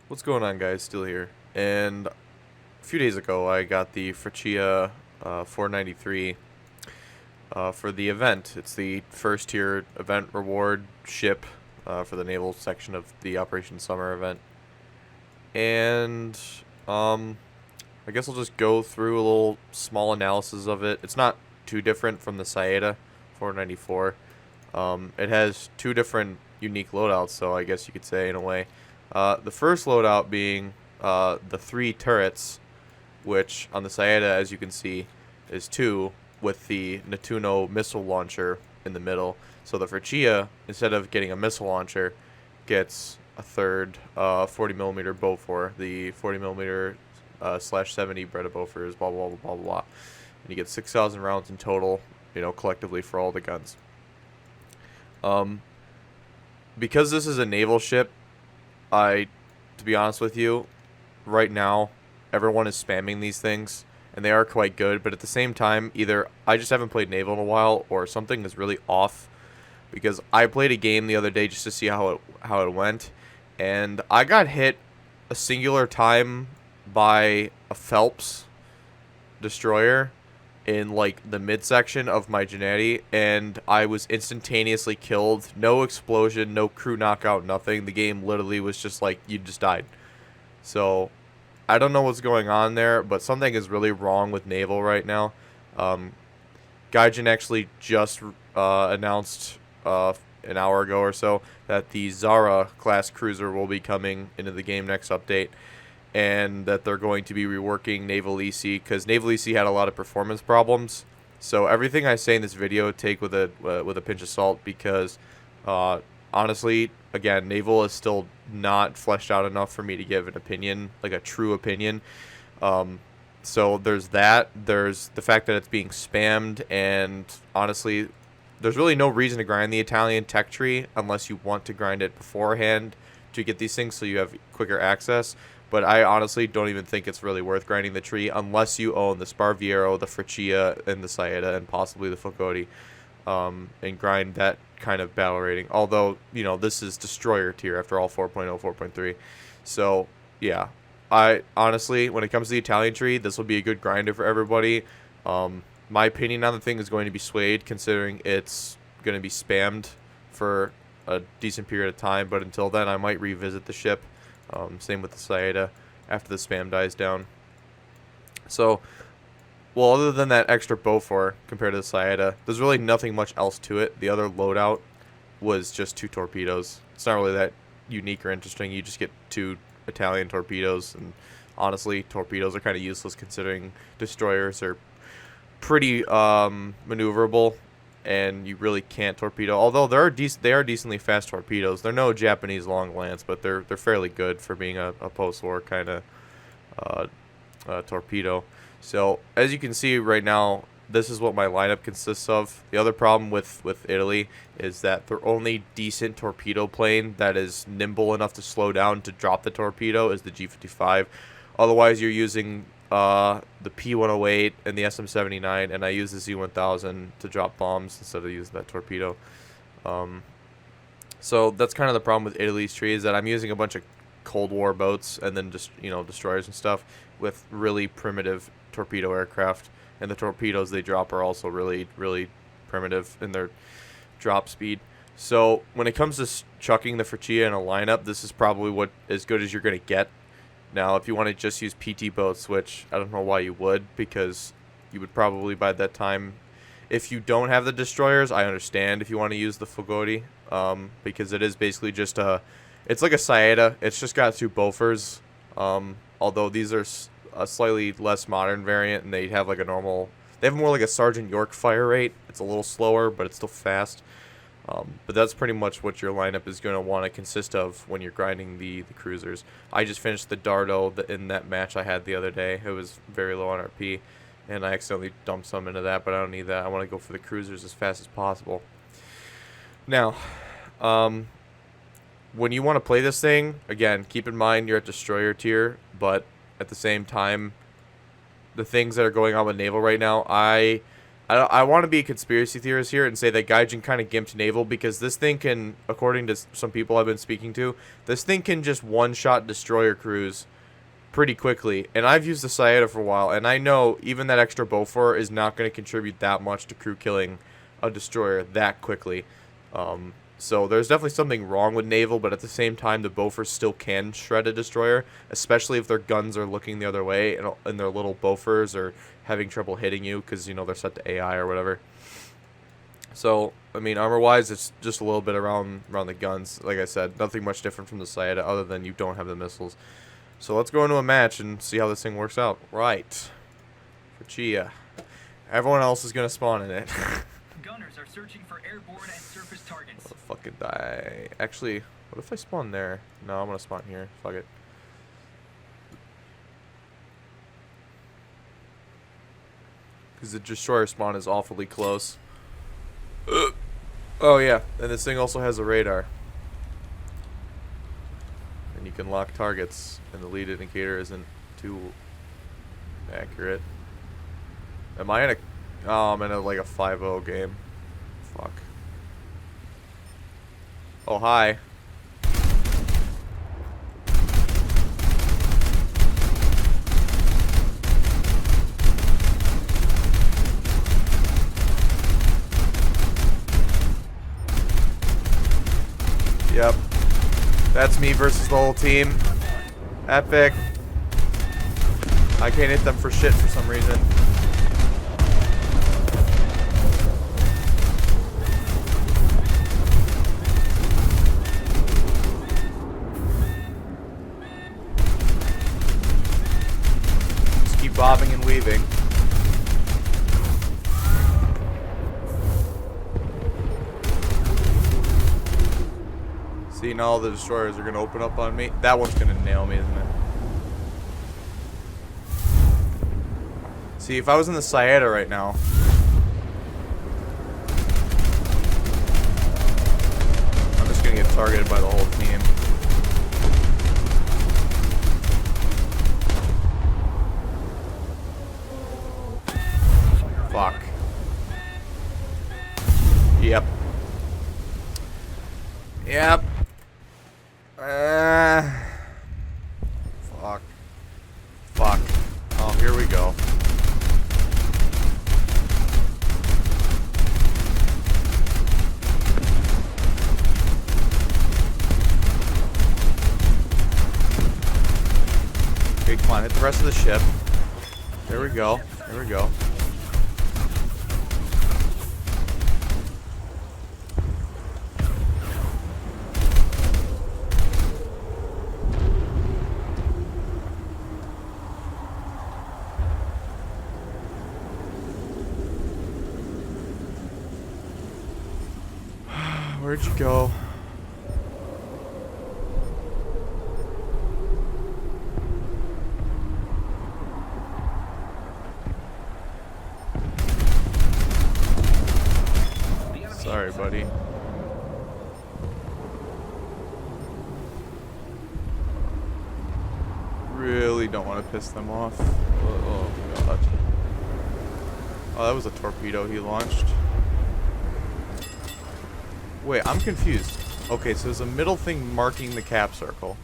What's going on, guys? Still here. And a few days ago, I got the Freccia 493 for the event. It's the first tier event reward ship for the naval section of the Operation Summer event. And I guess I'll just go through a little small analysis of it. It's not too different from the Saeta 494. It has two different unique loadouts, so I guess you could say in a way. The first loadout being the three turrets, which on the Saeta, as you can see, is two, with the Nettuno missile launcher in the middle. So the Freccia, instead of getting a missile launcher, gets a third 40mm Bofor. The 40mm slash 70 Breda Bofors, blah, blah, blah, blah, blah. And you get 6,000 rounds in total, collectively for all the guns. Because this is a naval ship, to be honest with you, right now, everyone is spamming these things, and they are quite good, but at the same time, either I just haven't played naval in a while, or something is really off, because I played a game the other day just to see how it went, and I got hit a singular time by a Phelps destroyer in like the midsection of my Gennady, and I was instantaneously killed. No explosion, no crew knockout, nothing. The game literally was just like, you just died. So I don't know what's going on there, but something is really wrong with naval right now. Gaijin actually just announced an hour ago or so that the Zara class cruiser will be coming into the game next update, and that they're going to be reworking Naval EC, because Naval EC had a lot of performance problems. So everything I say in this video, take with a pinch of salt, because honestly, again, Naval is still not fleshed out enough for me to give an opinion, like a true opinion. So there's that. There's the fact that it's being spammed, and honestly, there's really no reason to grind the Italian tech tree unless you want to grind it beforehand to get these things so you have quicker access. But I honestly don't even think it's really worth grinding the tree unless you own the Sparviero, the Freccia, and the Saeta, and possibly the Focoti, and grind that kind of battle rating. Although, this is destroyer tier after all 4.0, 4.3. So, yeah. I honestly, when it comes to the Italian tree, this will be a good grinder for everybody. My opinion on the thing is going to be swayed, considering it's going to be spammed for a decent period of time. But until then, I might revisit the ship. Same with the Saeta after the spam dies down. So, well, other than that extra Bofor compared to the Saeta, there's really nothing much else to it. The other loadout was just two torpedoes. It's not really that unique or interesting. You just get two Italian torpedoes, and honestly, torpedoes are kind of useless considering destroyers are pretty maneuverable, and you really can't torpedo. Although they are decently fast torpedoes. They're no Japanese long lance, but they're fairly good for being a post-war kind of torpedo. So as you can see right now, this is what my lineup consists of. The other problem with Italy is that their only decent torpedo plane that is nimble enough to slow down to drop the torpedo is the G55. Otherwise, you're using the P-108 and the S.U.M.M.E.R, and I use the Z-1000 to drop bombs instead of using that torpedo. So that's kind of the problem with Italy's tree, is that I'm using a bunch of Cold War boats and then just destroyers and stuff with really primitive torpedo aircraft, and the torpedoes they drop are also really, really primitive in their drop speed. So when it comes to chucking the Freccia in a lineup, this is probably what as good as you're going to get. Now, if you want to just use PT boats, which I don't know why you would, because you would probably by that time, if you don't have the destroyers, I understand if you want to use the Focoti, because it is basically just it's like a Saeta. It's just got two Bofors, although these are a slightly less modern variant, and they have like a normal, they have more like a Sergeant York fire rate. It's a little slower, but it's still fast. But that's pretty much what your lineup is going to want to consist of when you're grinding the cruisers. I just finished the Dardo in that match I had the other day. It was very low on RP, and I accidentally dumped some into that, but I don't need that. I want to go for the cruisers as fast as possible. Now, when you want to play this thing, again, keep in mind you're at destroyer tier, but at the same time, the things that are going on with naval right now, I I want to be a conspiracy theorist here and say that Gaijin kind of gimped Naval because this thing can, according to some people I've been speaking to, this thing can just one-shot destroyer crews pretty quickly. And I've used the Sayeda for a while, and I know even that extra Bofor is not going to contribute that much to crew killing a destroyer that quickly. So there's definitely something wrong with Naval, but at the same time, the Bofors still can shred a destroyer, especially if their guns are looking the other way and their little Bofors are having trouble hitting you because, you know, they're set to AI or whatever. So, I mean, armor-wise, it's just a little bit around the guns. Like I said, nothing much different from the Sayeda other than you don't have the missiles. So let's go into a match and see how this thing works out. Right. Freccia. Everyone else is going to spawn in it. Gunners are searching for airborne and surface targets. I'll fucking die. Actually, what if I spawn there? No, I'm going to spawn here. Fuck it. Because the destroyer spawn is awfully close. Oh yeah, and this thing also has a radar. And you can lock targets, and the lead indicator isn't too accurate. Am I in a... Oh, I'm in a, like a 5-0 game. Fuck. Oh, hi. Yep. That's me versus the whole team. Epic. I can't hit them for shit for some reason. Just keep bobbing and weaving. See, now all the destroyers are going to open up on me. That one's going to nail me, isn't it? See, if I was in the Sayeda right now... I'm just going to get targeted by the whole team. Fuck. Yep. Yep. Fuck. Fuck. Oh, here we go. Okay, come on, hit the rest of the ship. There we go. There we go. Where'd you go? Sorry, buddy. Really don't want to piss them off. Oh, God. Oh, that was a torpedo he launched. Wait, I'm confused. Okay, so there's a middle thing marking the cap circle.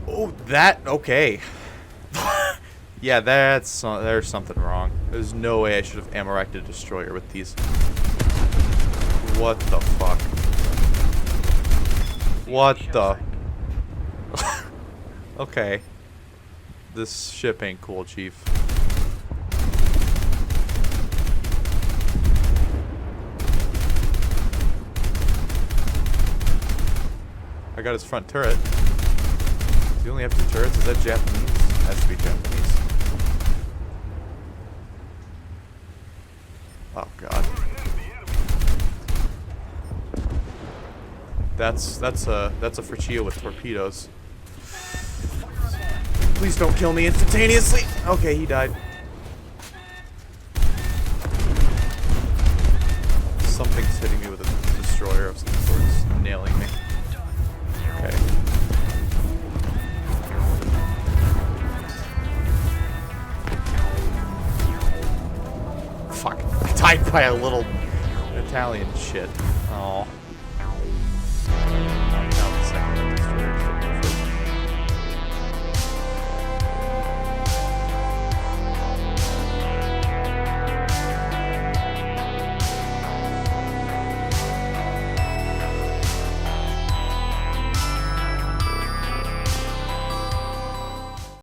Oh, that, okay. Yeah, there's something wrong. There's no way I should have ammo-racked a destroyer with these. What the fuck? What the? Okay. This ship ain't cool, Chief. I got his front turret. You only have 2 turrets? Is that Japanese? Has to be Japanese. Oh, God. That's a Freccia with torpedoes. Please don't kill me instantaneously. Okay, he died. Something's hitting me with a destroyer of some sort. It's nailing me. Okay. Fuck. I died by a little Italian shit. Oh.